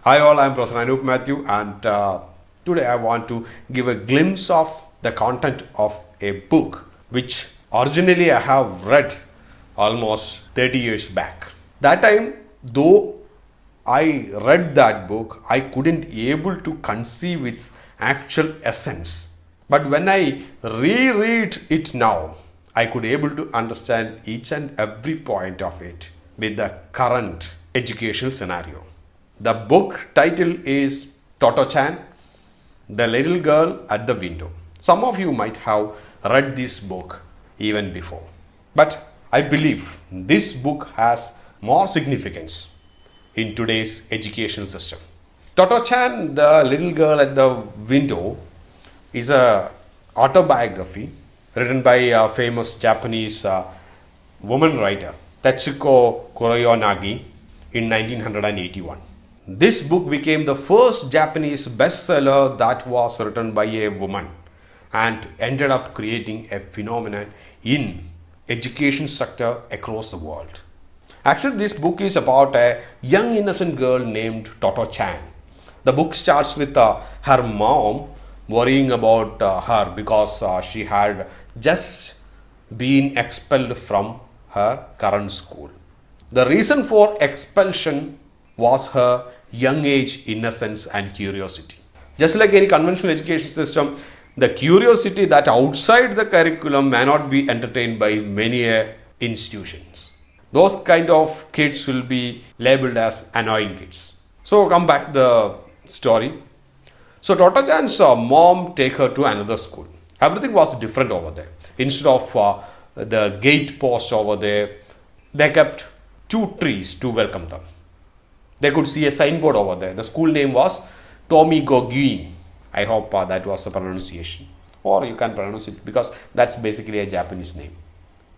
Hi all, I am Professor Anup Matthew and today I want to give a glimpse of the content of a book which originally I have read almost 30 years back. That time, though I read that book, I couldn't able to conceive its actual essence. But when I reread it now, I could able to understand each and every point of it with the current educational scenario. The book title is Totto-Chan, The Little Girl at the Window. Some of you might have read this book even before. But I believe this book has more significance in today's educational system. Totto-Chan, The Little Girl at the Window is a autobiography written by a famous Japanese woman writer, Tetsuko Kuroyanagi, in 1981. This book became the first Japanese bestseller that was written by a woman and ended up creating a phenomenon in education sector across the world. Actually, this book is about a young innocent girl named Totto-Chan. The book starts with her mom worrying about her because she had just been expelled from her current school. The reason for expulsion was her young age innocence and curiosity. Just like any conventional education system, the curiosity that outside the curriculum may not be entertained by many institutions. Those kind of kids will be labeled as annoying kids. So come back to the story. So Totto-Chan's mom take her to another school. Everything was different over there. Instead of the gate post over there, they kept two trees to welcome them. They could see a signboard over there. The school name was Tomoe Gakuen. I hope that was the pronunciation. Or you can pronounce it because that's basically a Japanese name.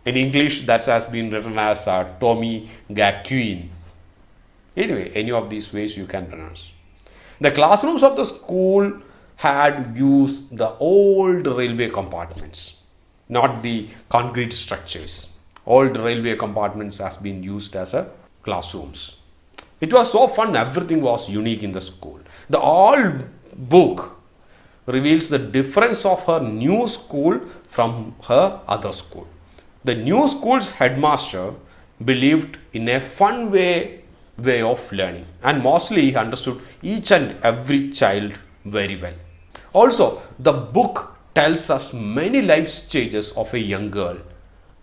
In English, that has been written as Tomoe Gakuen. Anyway, any of these ways you can pronounce. The classrooms of the school had used the old railway compartments, not the concrete structures. Old railway compartments has been used as a classrooms. It was so fun, everything was unique in the school. The old book reveals the difference of her new school from her other school. The new school's headmaster believed in a fun way of learning and mostly he understood each and every child very well. Also, the book tells us many life stages of a young girl,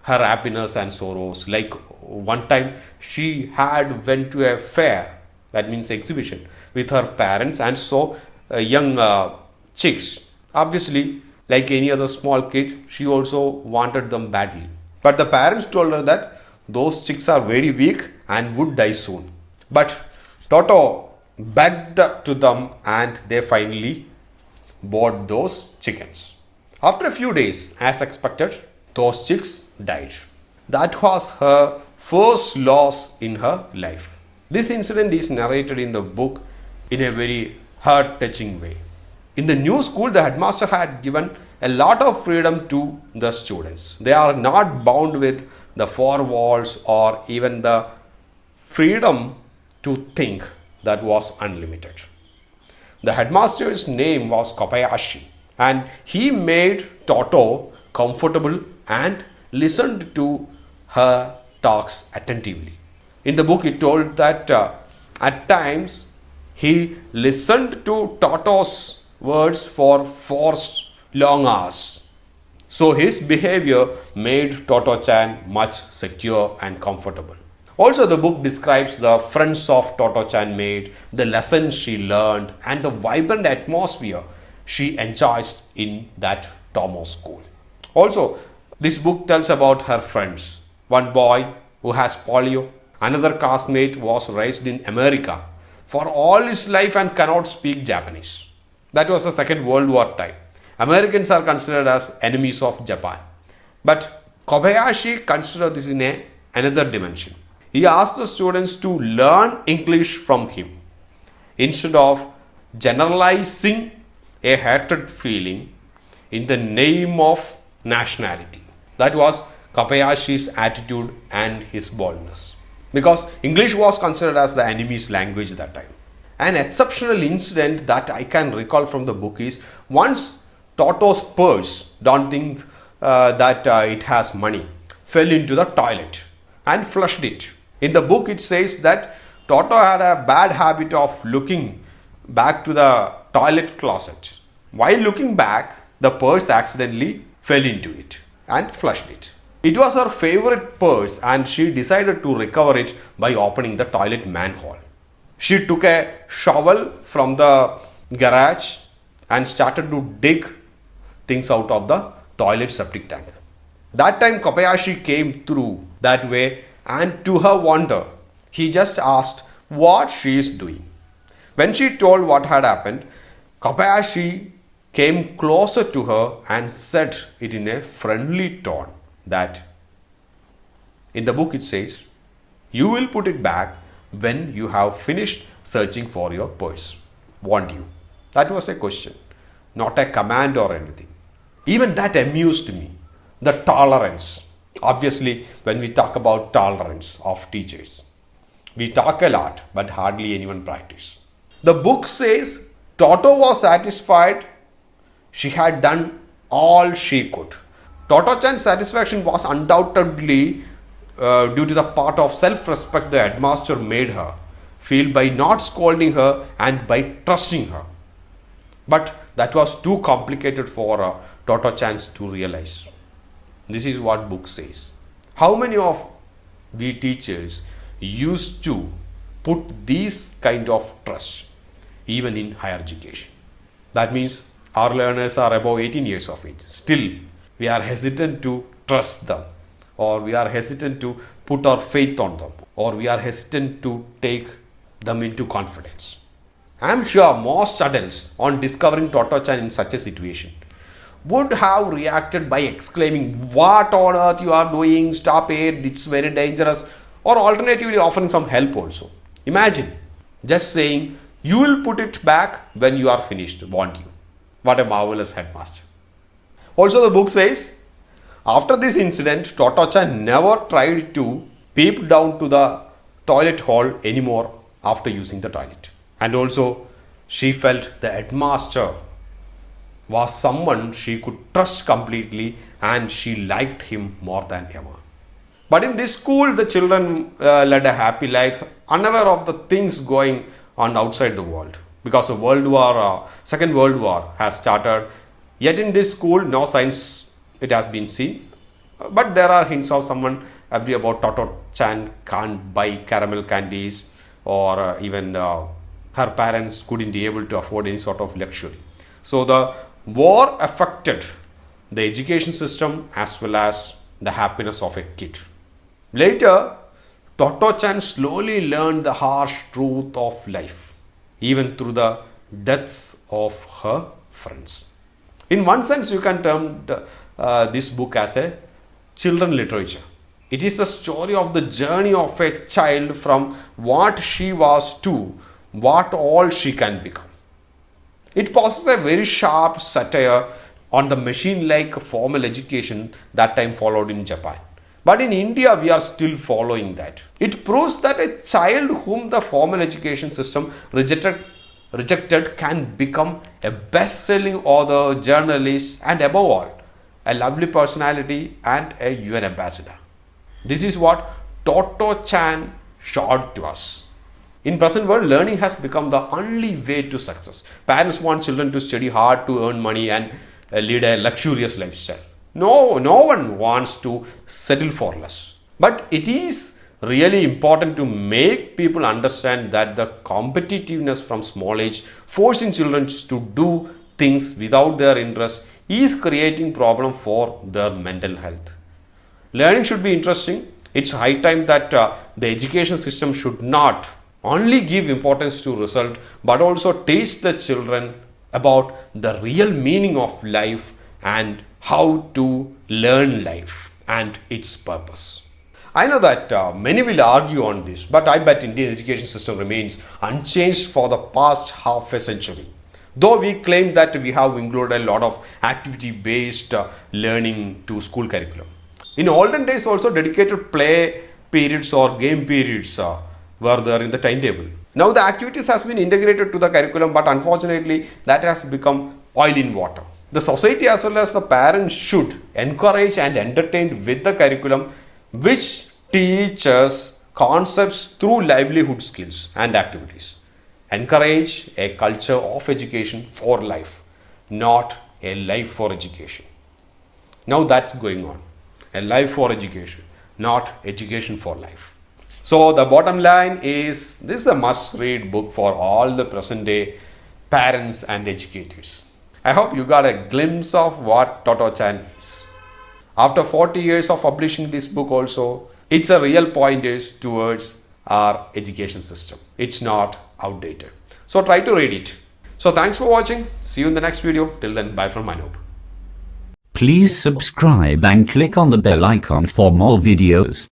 her happiness and sorrows. Like one time she had went to a fair, that means exhibition, with her parents and saw young chicks. Obviously, like any other small kid, she also wanted them badly. But the parents told her that those chicks are very weak and would die soon. But Totto begged to them and they finally bought those chickens. After a few days, as expected, those chicks died. That was her first loss in her life. This incident is narrated in the book in a very heart-touching way. In the new school, the headmaster had given a lot of freedom to the students. They are not bound with the four walls or even the freedom to think that was unlimited. The headmaster's name was Kobayashi and he made Totto comfortable and listened to her talks attentively. In the book, it told that at times he listened to Totto's words for 4 long hours. So his behavior made Totto-Chan much secure and comfortable. Also, the book describes the friends of Totto-Chan made, the lessons she learned, and the vibrant atmosphere she enjoys in that Tomoe school. Also, this book tells about her friends. One boy who has polio, another classmate was raised in America for all his life and cannot speak Japanese. That was the Second World War time. Americans are considered as enemies of Japan. But Kobayashi considered this in another dimension. He asked the students to learn English from him instead of generalizing a hatred feeling in the name of nationality. That was Kobayashi's attitude and his boldness. Because English was considered as the enemy's language at that time. An exceptional incident that I can recall from the book is once Totto's purse, don't think that it has money, fell into the toilet and flushed it. In the book, it says that Totto had a bad habit of looking back to the toilet closet. While looking back, the purse accidentally fell into it and flushed it. It was her favorite purse and she decided to recover it by opening the toilet manhole. She took a shovel from the garage and started to dig things out of the toilet septic tank. That time Kobayashi came through that way and to her wonder, he just asked what she is doing. When she told what had happened, Kobayashi came closer to her and said it in a friendly tone that in the book it says, you will put it back when you have finished searching for your purse. Won't you? That was a question, not a command or anything. Even that amused me. The tolerance. Obviously, when we talk about tolerance of teachers, we talk a lot, but hardly anyone practice. The book says Totto was satisfied. She had done all she could. Totto-Chan's satisfaction was undoubtedly due to the part of self-respect the headmaster made her feel by not scolding her and by trusting her. But that was too complicated for Totto-Chan to realize. This is what book says. How many of we teachers used to put these kind of trust even in higher education? That means our learners are above 18 years of age. Still, we are hesitant to trust them, or we are hesitant to put our faith on them, or we are hesitant to take them into confidence. I am sure most adults on discovering Totto-Chan in such a situation would have reacted by exclaiming, what on earth you are doing, stop it, it's very dangerous, or alternatively offering some help also. Imagine just saying, you will put it back when you are finished, won't you? What a marvelous headmaster. Also the book says, after this incident, Totto-Chan never tried to peep down to the toilet hole anymore after using the toilet. And also, she felt the headmaster was someone she could trust completely and she liked him more than ever. But in this school, the children led a happy life, unaware of the things going on outside the world. Because the Second World War has started. Yet in this school, no signs it has been seen. But there are hints of someone about Totto-Chan can't buy caramel candies, or even her parents couldn't be able to afford any sort of luxury. So the war affected the education system as well as the happiness of a kid. Later, Totto-Chan slowly learned the harsh truth of life, even through the deaths of her friends. In one sense, you can term this book as a children literature. It is the story of the journey of a child from what she was to what all she can become. It possesses a very sharp satire on the machine-like formal education that time followed in Japan. But in India, we are still following that. It proves that a child whom the formal education system rejected can become a best-selling author, journalist, and above all, a lovely personality and a UN ambassador. This is what Totto-Chan showed to us. In present world, learning has become the only way to success. Parents want children to study hard to earn money and lead a luxurious lifestyle. No one wants to settle for less. But it is really important to make people understand that the competitiveness from small age, forcing children to do things without their interest, is creating problem for their mental health. Learning should be interesting. It's high time that the education system should not only give importance to result, but also teach the children about the real meaning of life and how to learn life and its purpose. I know that many will argue on this, but I bet Indian education system remains unchanged for the past half a century. Though we claim that we have included a lot of activity-based learning to school curriculum. In olden days also dedicated play periods or game periods were there in the timetable. Now the activities has been integrated to the curriculum, but unfortunately that has become oil in water. The society as well as the parents should encourage and entertain with the curriculum which teaches concepts through livelihood skills and activities. Encourage a culture of education for life, not a life for education. Now that's going on. A life for education, not education for life. So the bottom line is this is a must read book for all the present day parents and educators. I hope you got a glimpse of what Totto-Chan is. After 40 years of publishing this book also, it's a real pointers towards our education system. It's not outdated. So try to read it. So thanks for watching. See you in the next video. Till then, bye from Manoj. Please subscribe and click on the bell icon for more videos.